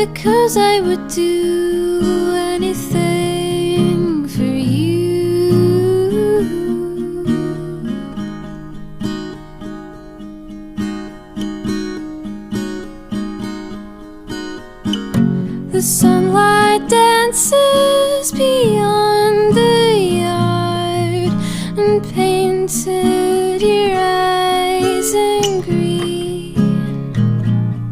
because I would do anything for you. The sunlight dances beyond